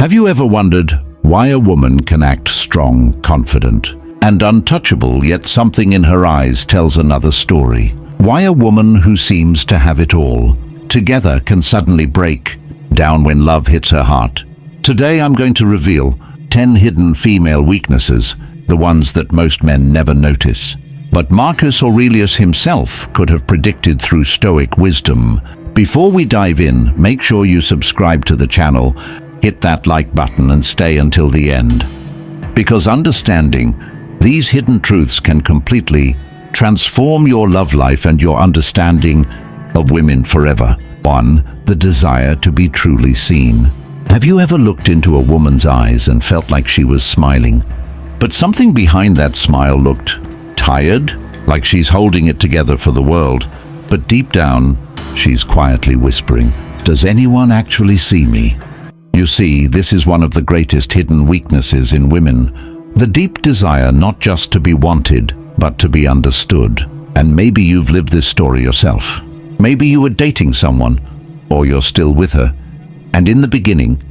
Have you ever wondered why a woman can act strong, confident, and untouchable, yet something in her eyes tells another story? Why a woman who seems to have it all together can suddenly break down when love hits her heart? Today I'm going to reveal 10 hidden female weaknesses, the ones that most men never notice. But Marcus Aurelius himself could have predicted through Stoic wisdom. Before we dive in, make sure you subscribe to the channel, hit that like button and stay until the end. Because understanding these hidden truths can completely transform your love life and your understanding of women forever. 1. The desire to be truly seen. Have you ever looked into a woman's eyes and felt like she was smiling, but something behind that smile looked tired, like she's holding it together for the world, but deep down, she's quietly whispering, "Does anyone actually see me?" You see, this is one of the greatest hidden weaknesses in women. The deep desire not just to be wanted, but to be understood. And maybe you've lived this story yourself. Maybe you were dating someone, or you're still with her, and in the beginning,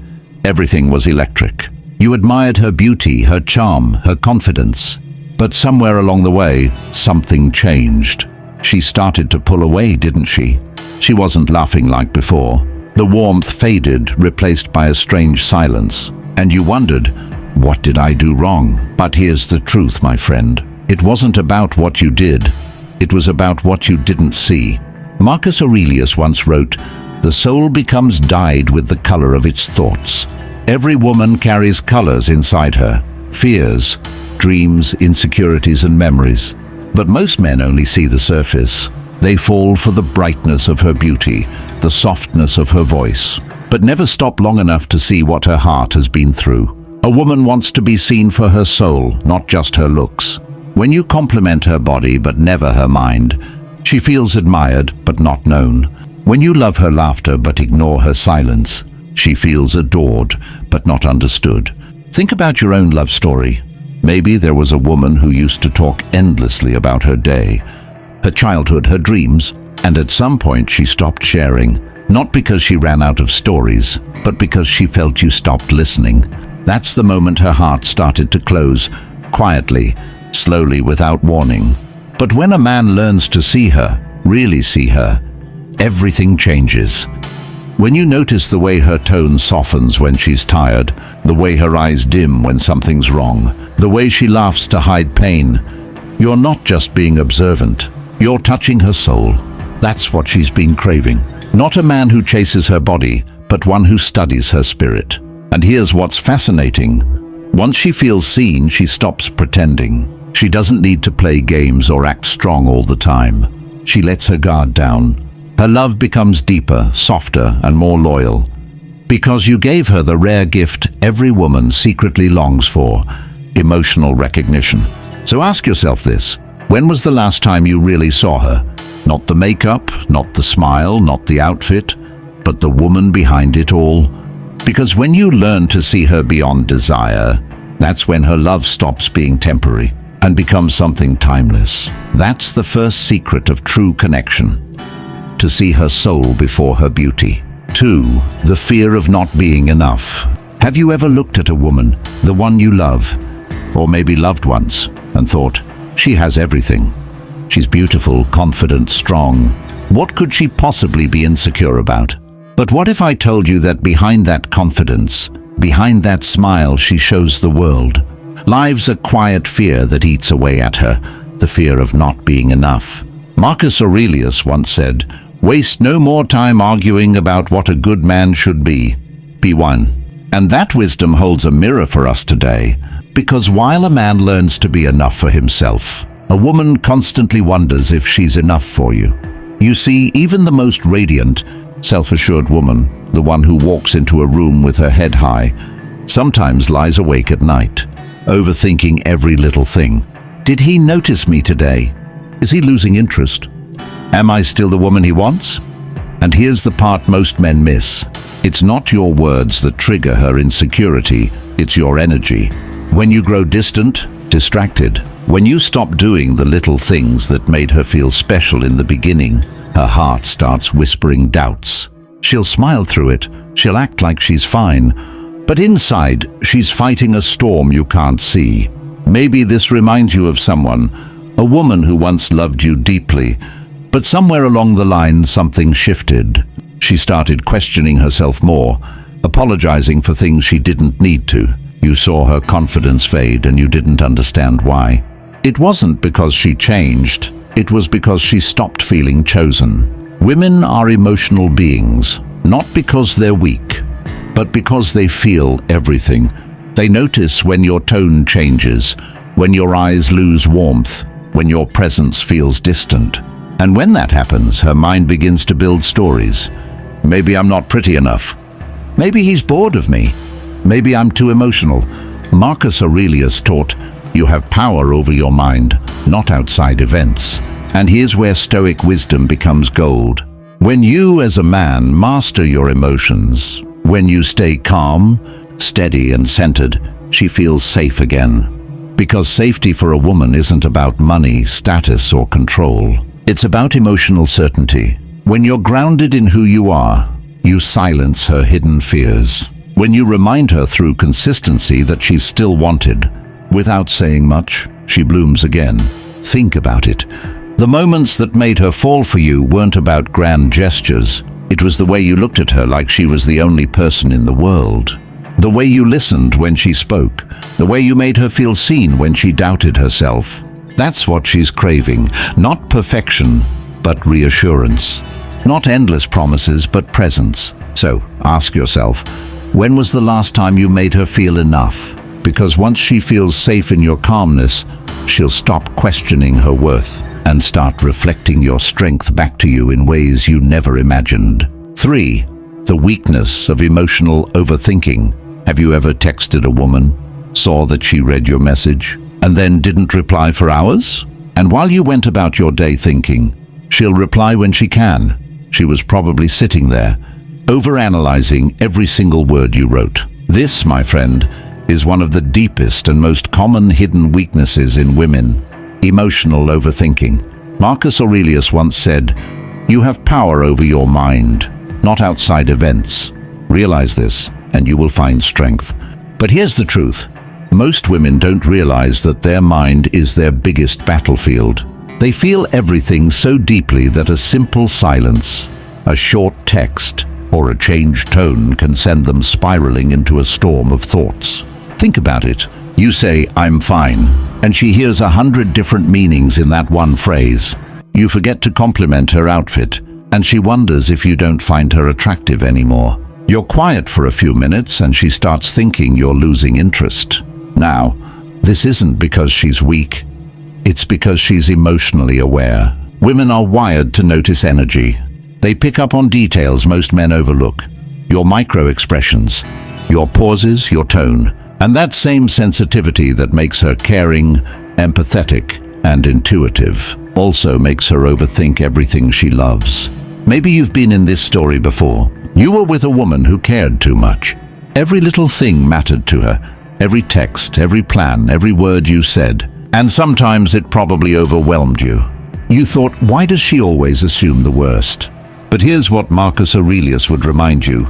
everything was electric. You admired her beauty, her charm, her confidence. But somewhere along the way, something changed. She started to pull away, didn't she? She wasn't laughing like before. The warmth faded, replaced by a strange silence. And you wondered, what did I do wrong? But here's the truth, my friend. It wasn't about what you did. It was about what you didn't see. Marcus Aurelius once wrote, "The soul becomes dyed with the color of its thoughts." Every woman carries colors inside her, fears, dreams, insecurities, and memories. But most men only see the surface. They fall for the brightness of her beauty, the softness of her voice, but never stop long enough to see what her heart has been through. A woman wants to be seen for her soul, not just her looks. When you compliment her body but never her mind, she feels admired but not known. When you love her laughter but ignore her silence, she feels adored but not understood. Think about your own love story. Maybe there was a woman who used to talk endlessly about her day, her childhood, her dreams, and at some point she stopped sharing, not because she ran out of stories, but because she felt you stopped listening. That's the moment her heart started to close, quietly, slowly, without warning. But when a man learns to see her, really see her, everything changes. When you notice the way her tone softens when she's tired, the way her eyes dim when something's wrong, the way she laughs to hide pain, you're not just being observant, you're touching her soul. That's what she's been craving. Not a man who chases her body, but one who studies her spirit. And here's what's fascinating. Once she feels seen, she stops pretending. She doesn't need to play games or act strong all the time. She lets her guard down. Her love becomes deeper, softer, and more loyal. Because you gave her the rare gift every woman secretly longs for, emotional recognition. So ask yourself this, when was the last time you really saw her? Not the makeup, not the smile, not the outfit, but the woman behind it all. Because when you learn to see her beyond desire, that's when her love stops being temporary and becomes something timeless. That's the first secret of true connection. To see her soul before her beauty. 2. The fear of not being enough. Have you ever looked at a woman, the one you love, or maybe loved once, and thought, she has everything. She's beautiful, confident, strong. What could she possibly be insecure about? But what if I told you that behind that confidence, behind that smile, she shows the world, lives a quiet fear that eats away at her, the fear of not being enough. Marcus Aurelius once said, "Waste no more time arguing about what a good man should be. Be one." And that wisdom holds a mirror for us today, because while a man learns to be enough for himself, a woman constantly wonders if she's enough for you. You see, even the most radiant, self-assured woman, the one who walks into a room with her head high, sometimes lies awake at night, overthinking every little thing. Did he notice me today? Is he losing interest? Am I still the woman he wants? And here's the part most men miss. It's not your words that trigger her insecurity, it's your energy. When you grow distant, distracted, when you stop doing the little things that made her feel special in the beginning, her heart starts whispering doubts. She'll smile through it, she'll act like she's fine, But inside, she's fighting a storm you can't see. Maybe this reminds you of someone, a woman who once loved you deeply, but somewhere along the line something shifted. She started questioning herself more, apologizing for things she didn't need to. You saw her confidence fade and you didn't understand why. It wasn't because she changed, it was because she stopped feeling chosen. Women are emotional beings, not because they're weak, but because they feel everything. They notice when your tone changes, when your eyes lose warmth, when your presence feels distant. And when that happens, her mind begins to build stories. Maybe I'm not pretty enough. Maybe he's bored of me. Maybe I'm too emotional. Marcus Aurelius taught, you have power over your mind, not outside events. And here's where Stoic wisdom becomes gold. When you, as a man, master your emotions, when you stay calm, steady and centered, she feels safe again. Because safety for a woman isn't about money, status or control. It's about emotional certainty. When you're grounded in who you are, you silence her hidden fears. When you remind her through consistency that she's still wanted, without saying much, she blooms again. Think about it. The moments that made her fall for you weren't about grand gestures. It was the way you looked at her like she was the only person in the world. The way you listened when she spoke. The way you made her feel seen when she doubted herself. That's what she's craving. Not perfection, but reassurance. Not endless promises, but presence. So, ask yourself, when was the last time you made her feel enough? Because once she feels safe in your calmness, she'll stop questioning her worth and start reflecting your strength back to you in ways you never imagined. 3. The weakness of emotional overthinking. Have you ever texted a woman, saw that she read your message, and then didn't reply for hours? And while you went about your day thinking, she'll reply when she can, she was probably sitting there, overanalyzing every single word you wrote. This, my friend, is one of the deepest and most common hidden weaknesses in women. Emotional overthinking. Marcus Aurelius once said, you have power over your mind, not outside events. Realize this, and you will find strength. But here's the truth. Most women don't realize that their mind is their biggest battlefield. They feel everything so deeply that a simple silence, a short text, or a changed tone can send them spiraling into a storm of thoughts. Think about it. You say, I'm fine, and she hears 100 different meanings in that one phrase. You forget to compliment her outfit, and she wonders if you don't find her attractive anymore. You're quiet for a few minutes, and she starts thinking you're losing interest. Now, this isn't because she's weak. It's because she's emotionally aware. Women are wired to notice energy. They pick up on details most men overlook. Your micro-expressions, your pauses, your tone, and that same sensitivity that makes her caring, empathetic, and intuitive also makes her overthink everything she loves. Maybe you've been in this story before. You were with a woman who cared too much. Every little thing mattered to her. Every text, every plan, every word you said. And sometimes it probably overwhelmed you. You thought, why does she always assume the worst? But here's what Marcus Aurelius would remind you.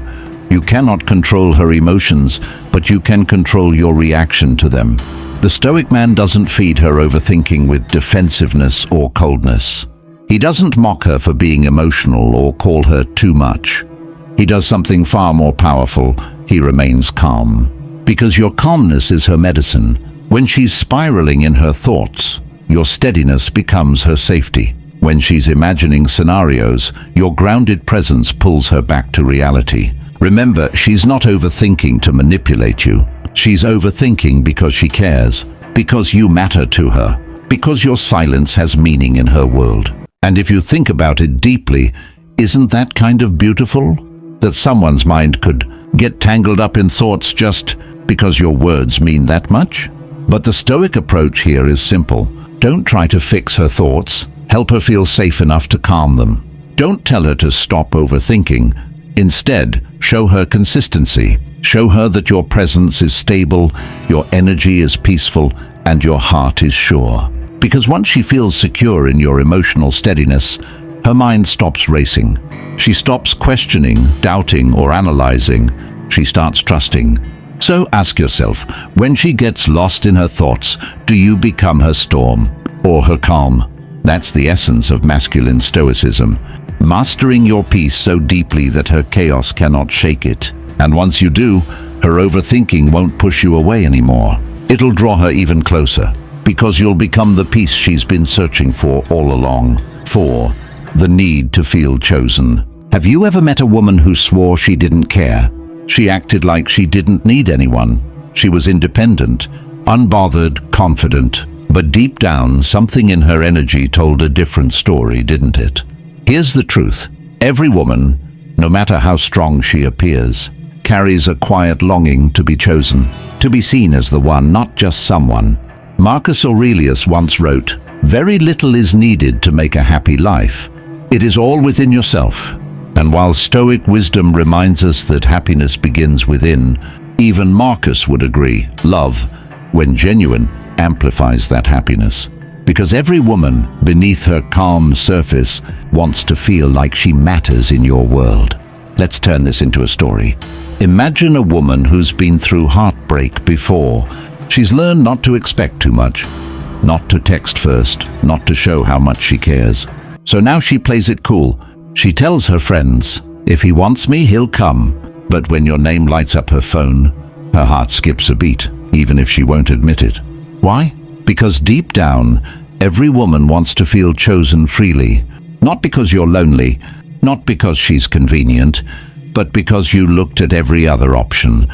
You cannot control her emotions, but you can control your reaction to them. The Stoic man doesn't feed her overthinking with defensiveness or coldness. He doesn't mock her for being emotional or call her too much. He does something far more powerful. He remains calm. Because your calmness is her medicine. When she's spiraling in her thoughts, your steadiness becomes her safety. When she's imagining scenarios, your grounded presence pulls her back to reality. Remember, she's not overthinking to manipulate you. She's overthinking because she cares, because you matter to her, because your silence has meaning in her world. And if you think about it deeply, isn't that kind of beautiful? That someone's mind could get tangled up in thoughts just because your words mean that much? But the Stoic approach here is simple. Don't try to fix her thoughts. Help her feel safe enough to calm them. Don't tell her to stop overthinking. Instead, show her consistency. Show her that your presence is stable, your energy is peaceful, and your heart is sure. Because once she feels secure in your emotional steadiness, her mind stops racing. She stops questioning, doubting, or analyzing. She starts trusting. So ask yourself, when she gets lost in her thoughts, do you become her storm or her calm? That's the essence of masculine stoicism, mastering your peace so deeply that her chaos cannot shake it. And once you do, her overthinking won't push you away anymore. It'll draw her even closer, because you'll become the peace she's been searching for all along. 4. The need to feel chosen. Have you ever met a woman who swore she didn't care? She acted like she didn't need anyone. She was independent, unbothered, confident. But deep down, something in her energy told a different story, didn't it? Here's the truth. Every woman, no matter how strong she appears, carries a quiet longing to be chosen, to be seen as the one, not just someone. Marcus Aurelius once wrote, "Very little is needed to make a happy life. It is all within yourself." And while Stoic wisdom reminds us that happiness begins within, even Marcus would agree, love, when genuine, amplifies that happiness. Because every woman, beneath her calm surface, wants to feel like she matters in your world. Let's turn this into a story. Imagine a woman who's been through heartbreak before. She's learned not to expect too much, not to text first, not to show how much she cares. So now she plays it cool. She tells her friends, if he wants me, he'll come. But when your name lights up her phone, her heart skips a beat, even if she won't admit it. Why? Because deep down, every woman wants to feel chosen freely. Not because you're lonely, not because she's convenient, but because you looked at every other option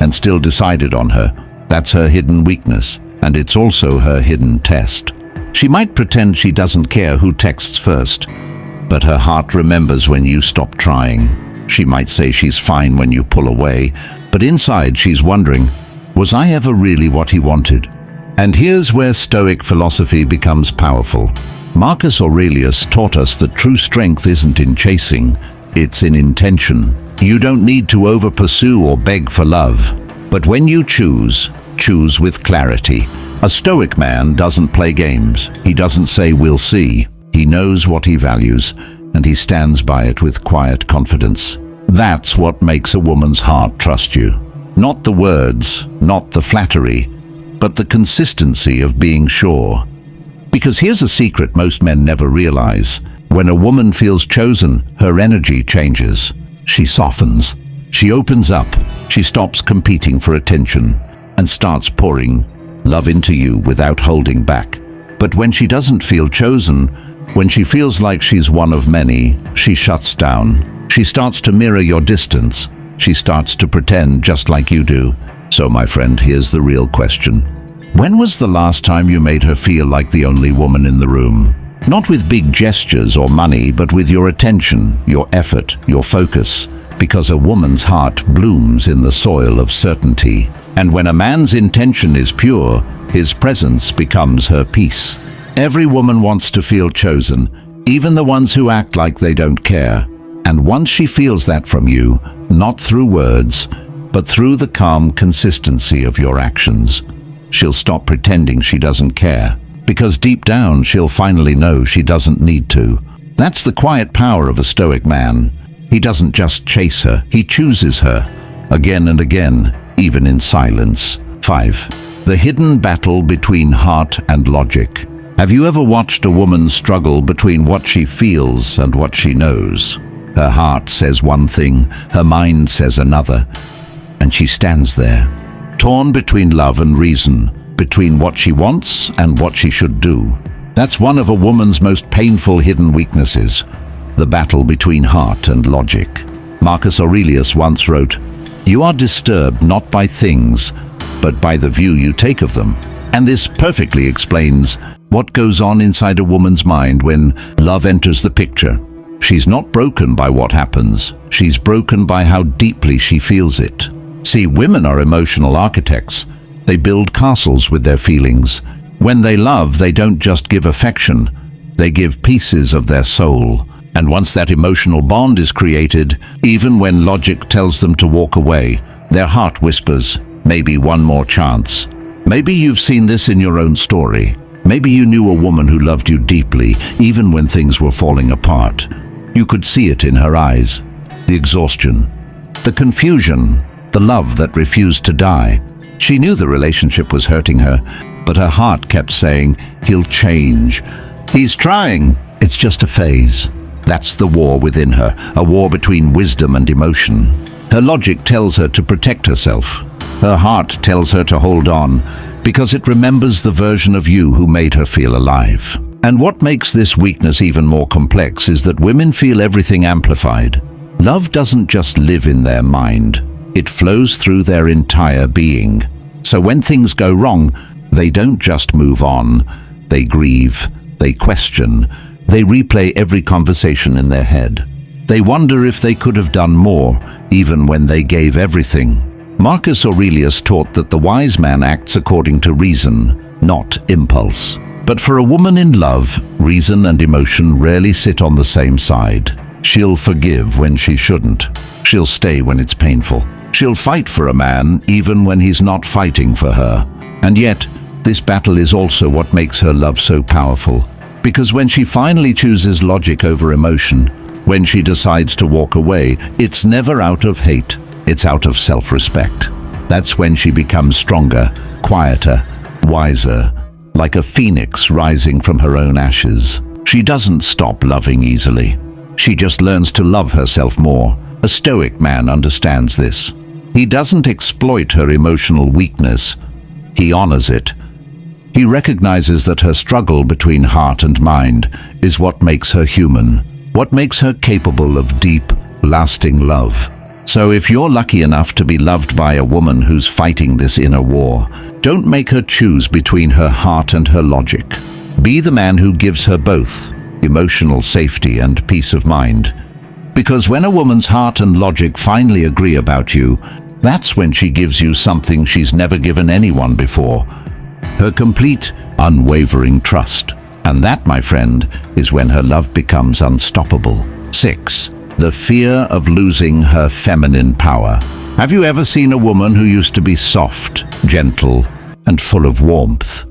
and still decided on her. That's her hidden weakness, and it's also her hidden test. She might pretend she doesn't care who texts first, but her heart remembers when you stop trying. She might say she's fine when you pull away, but inside she's wondering, was I ever really what he wanted? And here's where Stoic philosophy becomes powerful. Marcus Aurelius taught us that true strength isn't in chasing, it's in intention. You don't need to over-pursue or beg for love. But when you choose, choose with clarity. A Stoic man doesn't play games. He doesn't say, we'll see. He knows what he values, and he stands by it with quiet confidence. That's what makes a woman's heart trust you. Not the words, not the flattery, but the consistency of being sure. Because here's a secret most men never realize. When a woman feels chosen, her energy changes. She softens. She opens up. She stops competing for attention and starts pouring love into you without holding back. But when she doesn't feel chosen, when she feels like she's one of many, she shuts down. She starts to mirror your distance. She starts to pretend just like you do. So, my friend, here's the real question. When was the last time you made her feel like the only woman in the room? Not with big gestures or money, but with your attention, your effort, your focus. Because a woman's heart blooms in the soil of certainty. And when a man's intention is pure, his presence becomes her peace. Every woman wants to feel chosen, even the ones who act like they don't care. And once she feels that from you, not through words, but through the calm consistency of your actions, she'll stop pretending she doesn't care. Because deep down, she'll finally know she doesn't need to. That's the quiet power of a Stoic man. He doesn't just chase her, he chooses her, again and again, even in silence. 5. The hidden battle between heart and logic. Have you ever watched a woman struggle between what she feels and what she knows? Her heart says one thing, her mind says another, and she stands there, torn between love and reason, between what she wants and what she should do. That's one of a woman's most painful hidden weaknesses, the battle between heart and logic. Marcus Aurelius once wrote, "You are disturbed not by things, but by the view you take of them." And this perfectly explains what goes on inside a woman's mind when love enters the picture. She's not broken by what happens. She's broken by how deeply she feels it. See, women are emotional architects. They build castles with their feelings. When they love, they don't just give affection. They give pieces of their soul. And once that emotional bond is created, even when logic tells them to walk away, their heart whispers, maybe one more chance. Maybe you've seen this in your own story. Maybe you knew a woman who loved you deeply, even when things were falling apart. You could see it in her eyes. The exhaustion, the confusion, the love that refused to die. She knew the relationship was hurting her, but her heart kept saying, "He'll change. He's trying. It's just a phase." That's the war within her, a war between wisdom and emotion. Her logic tells her to protect herself. Her heart tells her to hold on, because it remembers the version of you who made her feel alive. And what makes this weakness even more complex is that women feel everything amplified. Love doesn't just live in their mind. It flows through their entire being. So when things go wrong, they don't just move on. They grieve, they question, they replay every conversation in their head. They wonder if they could have done more, even when they gave everything. Marcus Aurelius taught that the wise man acts according to reason, not impulse. But for a woman in love, reason and emotion rarely sit on the same side. She'll forgive when she shouldn't. She'll stay when it's painful. She'll fight for a man even when he's not fighting for her. And yet, this battle is also what makes her love so powerful. Because when she finally chooses logic over emotion, when she decides to walk away, it's never out of hate, it's out of self-respect. That's when she becomes stronger, quieter, wiser, like a phoenix rising from her own ashes. She doesn't stop loving easily. She just learns to love herself more. A stoic man understands this. He doesn't exploit her emotional weakness. He honors it. He recognizes that her struggle between heart and mind is what makes her human, what makes her capable of deep, lasting love. So if you're lucky enough to be loved by a woman who's fighting this inner war, don't make her choose between her heart and her logic. Be the man who gives her both, emotional safety and peace of mind. Because when a woman's heart and logic finally agree about you, that's when she gives you something she's never given anyone before. Her complete, unwavering trust. And that, my friend, is when her love becomes unstoppable. 6. The fear of losing her feminine power. Have you ever seen a woman who used to be soft, gentle, and full of warmth?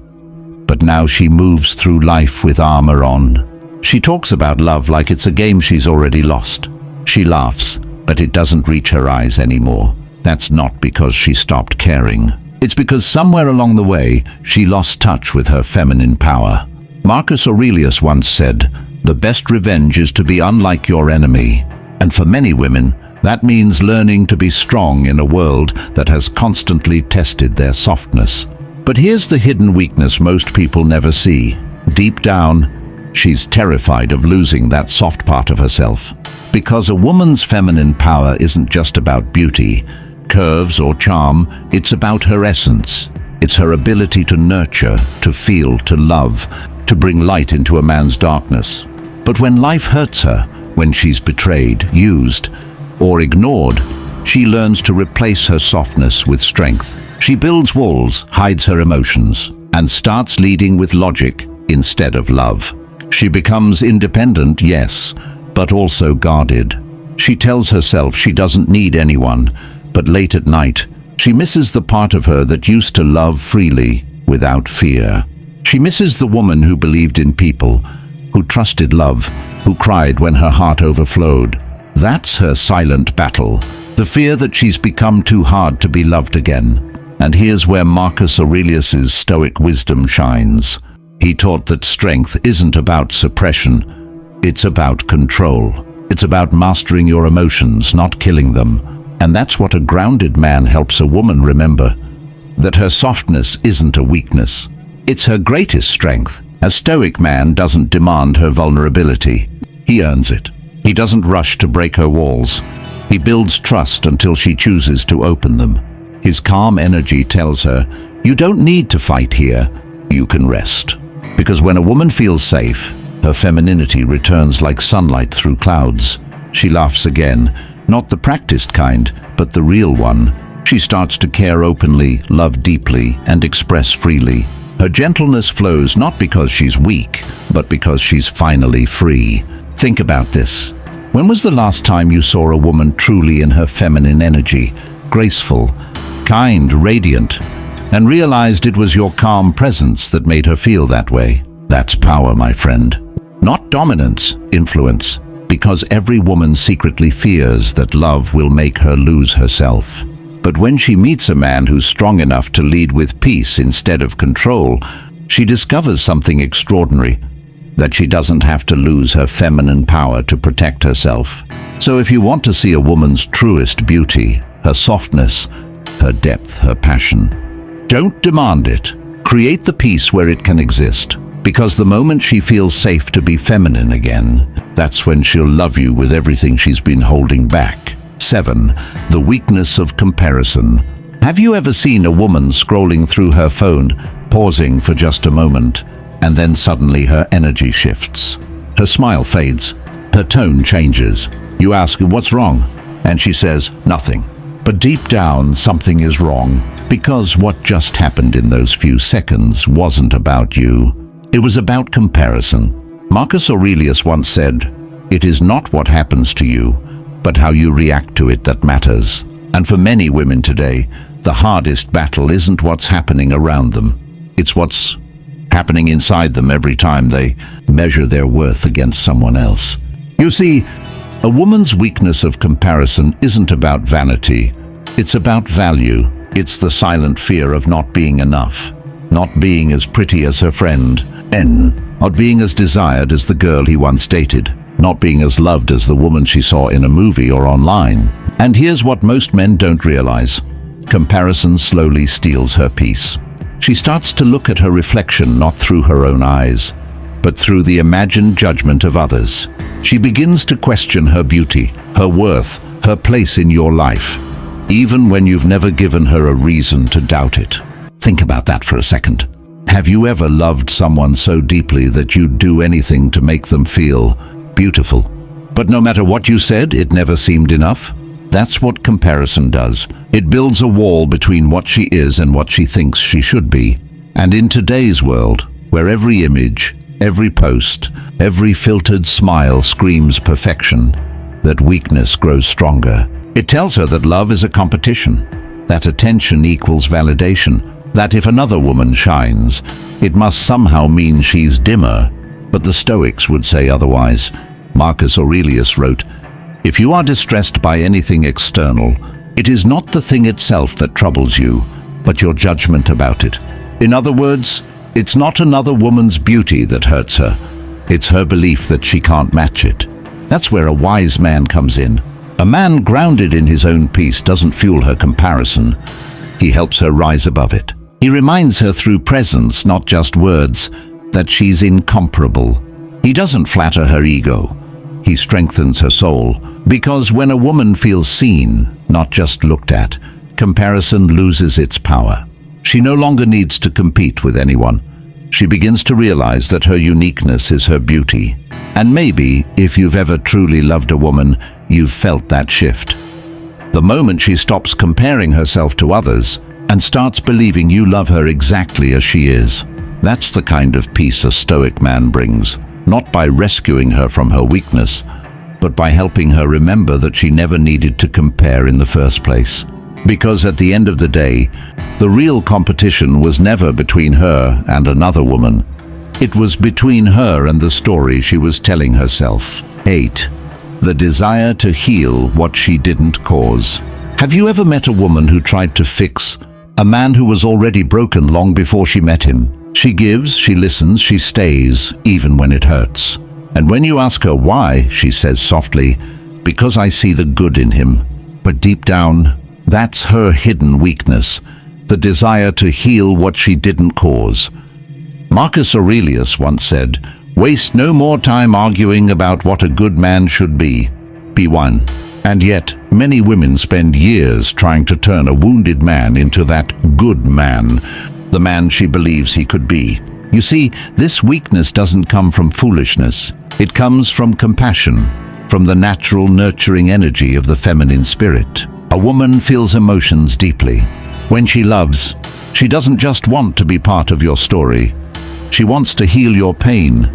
But now she moves through life with armor on. She talks about love like it's a game she's already lost. She laughs, but it doesn't reach her eyes anymore. That's not because she stopped caring. It's because somewhere along the way, she lost touch with her feminine power. Marcus Aurelius once said, "The best revenge is to be unlike your enemy." And for many women, that means learning to be strong in a world that has constantly tested their softness. But here's the hidden weakness most people never see. Deep down, she's terrified of losing that soft part of herself. Because a woman's feminine power isn't just about beauty, curves or charm, it's about her essence. It's her ability to nurture, to feel, to love, to bring light into a man's darkness. But when life hurts her, when she's betrayed, used, or ignored, she learns to replace her softness with strength. She builds walls, hides her emotions, and starts leading with logic instead of love. She becomes independent, yes, but also guarded. She tells herself she doesn't need anyone, but late at night, she misses the part of her that used to love freely, without fear. She misses the woman who believed in people, who trusted love, who cried when her heart overflowed. That's her silent battle, the fear that she's become too hard to be loved again. And here's where Marcus Aurelius's stoic wisdom shines. He taught that strength isn't about suppression, it's about control. It's about mastering your emotions, not killing them. And that's what a grounded man helps a woman remember, that her softness isn't a weakness. It's her greatest strength. A stoic man doesn't demand her vulnerability. He earns it. He doesn't rush to break her walls. He builds trust until she chooses to open them. His calm energy tells her, "You don't need to fight here. You can rest." Because when a woman feels safe, her femininity returns like sunlight through clouds. She laughs again, not the practiced kind, but the real one. She starts to care openly, love deeply, and express freely. Her gentleness flows not because she's weak, but because she's finally free. Think about this. When was the last time you saw a woman truly in her feminine energy, graceful, kind, radiant, and realized it was your calm presence that made her feel that way? That's power, my friend. Not dominance, influence, because every woman secretly fears that love will make her lose herself. But when she meets a man who's strong enough to lead with peace instead of control, she discovers something extraordinary, that she doesn't have to lose her feminine power to protect herself. So if you want to see a woman's truest beauty, her softness, her depth, her passion, don't demand it. Create the peace where it can exist. Because the moment she feels safe to be feminine again, that's when she'll love you with everything she's been holding back. 7. The weakness of comparison. Have you ever seen a woman scrolling through her phone, pausing for just a moment, and then suddenly her energy shifts? Her smile fades, her tone changes. You ask her, "What's wrong?" And she says, "Nothing." But deep down, something is wrong, because what just happened in those few seconds wasn't about you. It was about comparison. Marcus Aurelius once said, "It is not what happens to you, but how you react to it that matters." And for many women today, the hardest battle isn't what's happening around them. It's what's happening inside them every time they measure their worth against someone else. You see, a woman's weakness of comparison isn't about vanity. It's about value. It's the silent fear of not being enough, not being as pretty as her friend N, not being as desired as the girl he once dated, not being as loved as the woman she saw in a movie or online. And here's what most men don't realize. Comparison slowly steals her peace. She starts to look at her reflection not through her own eyes, but through the imagined judgment of others. She begins to question her beauty, her worth, her place in your life, even when you've never given her a reason to doubt it. Think about that for a second. Have you ever loved someone so deeply that you'd do anything to make them feel beautiful? But no matter what you said, it never seemed enough? That's what comparison does. It builds a wall between what she is and what she thinks she should be. And in today's world, where every image, every post, every filtered smile screams perfection, that weakness grows stronger. It tells her that love is a competition, that attention equals validation, that if another woman shines, it must somehow mean she's dimmer. But the Stoics would say otherwise. Marcus Aurelius wrote, "If you are distressed by anything external, it is not the thing itself that troubles you, but your judgment about it." In other words, it's not another woman's beauty that hurts her. It's her belief that she can't match it. That's where a wise man comes in. A man grounded in his own peace doesn't fuel her comparison. He helps her rise above it. He reminds her through presence, not just words, that she's incomparable. He doesn't flatter her ego. He strengthens her soul. Because when a woman feels seen, not just looked at, comparison loses its power. She no longer needs to compete with anyone. She begins to realize that her uniqueness is her beauty. And maybe, if you've ever truly loved a woman, you've felt that shift. The moment she stops comparing herself to others and starts believing you love her exactly as she is. That's the kind of peace a stoic man brings, not by rescuing her from her weakness, but by helping her remember that she never needed to compare in the first place. Because at the end of the day, the real competition was never between her and another woman. It was between her and the story she was telling herself. 8. The desire to heal what she didn't cause. Have you ever met a woman who tried to fix a man who was already broken long before she met him? She gives, she listens, she stays, even when it hurts. And when you ask her why, she says softly, "Because I see the good in him." But deep down, that's her hidden weakness, the desire to heal what she didn't cause. Marcus Aurelius once said, "Waste no more time arguing about what a good man should be. Be one." And yet, many women spend years trying to turn a wounded man into that good man, the man she believes he could be. You see, this weakness doesn't come from foolishness. It comes from compassion, from the natural nurturing energy of the feminine spirit. A woman feels emotions deeply. When she loves, she doesn't just want to be part of your story. She wants to heal your pain,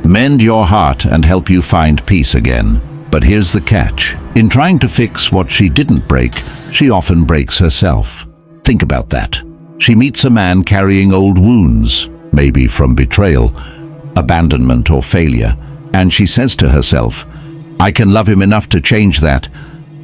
mend your heart, and help you find peace again. But here's the catch. In trying to fix what she didn't break, she often breaks herself. Think about that. She meets a man carrying old wounds, maybe from betrayal, abandonment, or failure, and she says to herself, "I can love him enough to change that."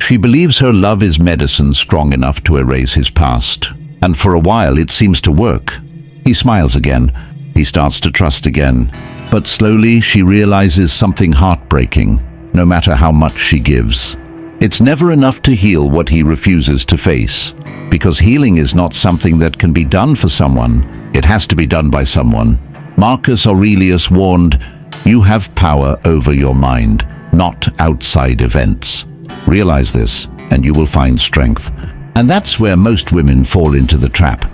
She believes her love is medicine strong enough to erase his past. And for a while it seems to work. He smiles again. He starts to trust again. But slowly she realizes something heartbreaking, no matter how much she gives. It's never enough to heal what he refuses to face. Because healing is not something that can be done for someone. It has to be done by someone. Marcus Aurelius warned, "You have power over your mind, not outside events." Realize this, and you will find strength. And that's where most women fall into the trap.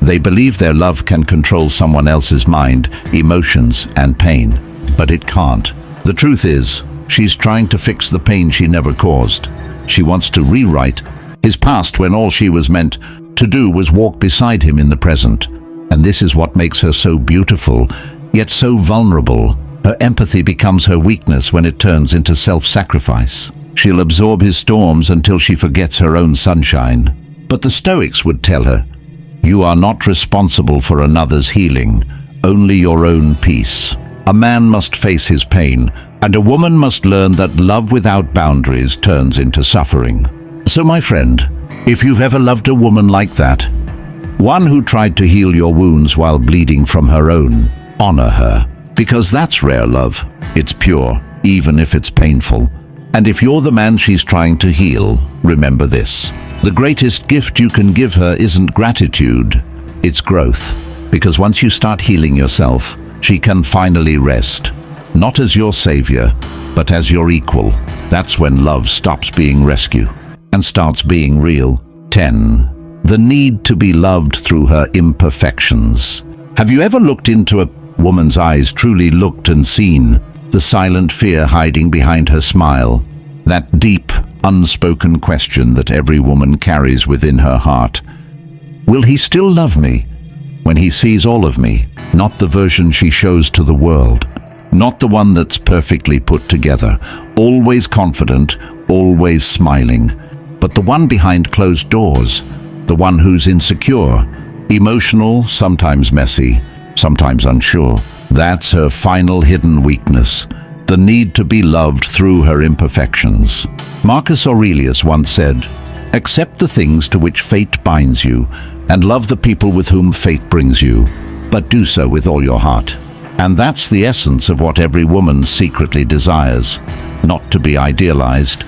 They believe their love can control someone else's mind, emotions, and pain. But it can't. The truth is, she's trying to fix the pain she never caused. She wants to rewrite his past when all she was meant to do was walk beside him in the present. And this is what makes her so beautiful, yet so vulnerable. Her empathy becomes her weakness when it turns into self-sacrifice. She'll absorb his storms until she forgets her own sunshine. But the Stoics would tell her, "You are not responsible for another's healing, only your own peace." A man must face his pain, and a woman must learn that love without boundaries turns into suffering. So my friend, if you've ever loved a woman like that, one who tried to heal your wounds while bleeding from her own, honor her. Because that's rare love. It's pure, even if it's painful. And if you're the man she's trying to heal, remember this. The greatest gift you can give her isn't gratitude, it's growth. Because once you start healing yourself, she can finally rest. Not as your savior, but as your equal. That's when love stops being rescue and starts being real. 10. The need to be loved through her imperfections. Have you ever looked into a woman's eyes, truly looked and seen the silent fear hiding behind her smile? That deep, unspoken question that every woman carries within her heart. Will he still love me when he sees all of me? Not the version she shows to the world. Not the one that's perfectly put together, always confident, always smiling. But the one behind closed doors. The one who's insecure, emotional, sometimes messy, sometimes unsure. That's her final hidden weakness. The need to be loved through her imperfections. Marcus Aurelius once said, "Accept the things to which fate binds you, and love the people with whom fate brings you, but do so with all your heart." And that's the essence of what every woman secretly desires. Not to be idealized,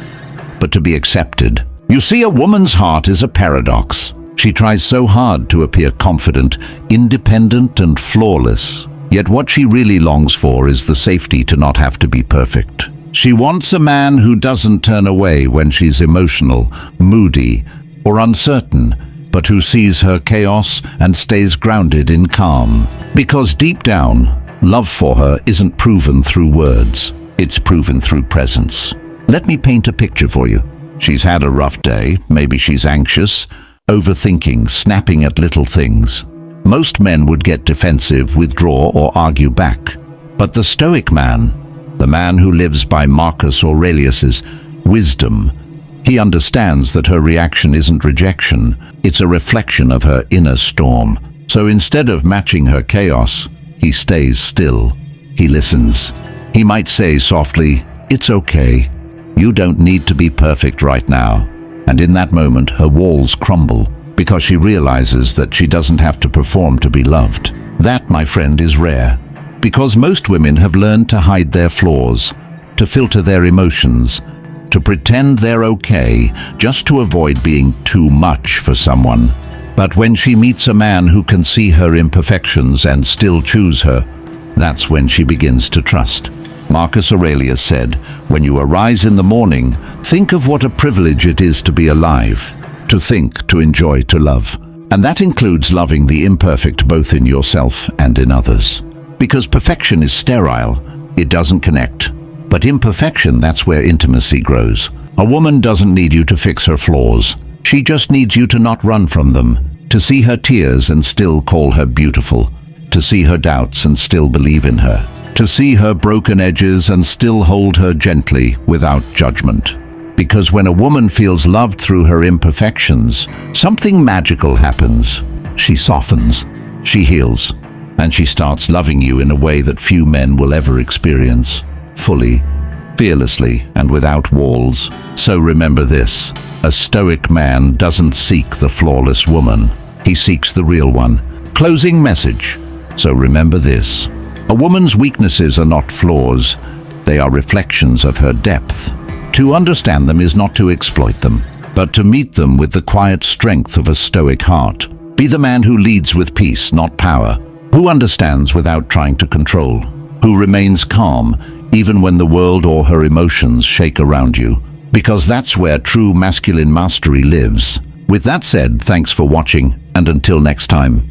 but to be accepted. You see, a woman's heart is a paradox. She tries so hard to appear confident, independent, and flawless. Yet what she really longs for is the safety to not have to be perfect. She wants a man who doesn't turn away when she's emotional, moody, or uncertain, but who sees her chaos and stays grounded in calm. Because deep down, love for her isn't proven through words, it's proven through presence. Let me paint a picture for you. She's had a rough day, maybe she's anxious, overthinking, snapping at little things. Most men would get defensive, withdraw, or argue back. But the Stoic man, the man who lives by Marcus Aurelius's wisdom, he understands that her reaction isn't rejection, it's a reflection of her inner storm. So instead of matching her chaos, he stays still. He listens. He might say softly, "It's okay. You don't need to be perfect right now." And in that moment, her walls crumble, because she realizes that she doesn't have to perform to be loved. That, my friend, is rare. Because most women have learned to hide their flaws, to filter their emotions, to pretend they're okay, just to avoid being too much for someone. But when she meets a man who can see her imperfections and still choose her, that's when she begins to trust. Marcus Aurelius said, "When you arise in the morning, think of what a privilege it is to be alive, to think, to enjoy, to love." And that includes loving the imperfect both in yourself and in others. Because perfection is sterile, it doesn't connect. But imperfection, that's where intimacy grows. A woman doesn't need you to fix her flaws. She just needs you to not run from them, to see her tears and still call her beautiful, to see her doubts and still believe in her, to see her broken edges and still hold her gently without judgment. Because when a woman feels loved through her imperfections, something magical happens. She softens, she heals, and she starts loving you in a way that few men will ever experience, fully, fearlessly and without walls. So remember this: a stoic man doesn't seek the flawless woman, he seeks the real one. Closing message. So remember this: a woman's weaknesses are not flaws, they are reflections of her depth. To understand them is not to exploit them, but to meet them with the quiet strength of a stoic heart. Be the man who leads with peace, not power, who understands without trying to control, who remains calm even when the world or her emotions shake around you, because that's where true masculine mastery lives. With that said, thanks for watching, and until next time.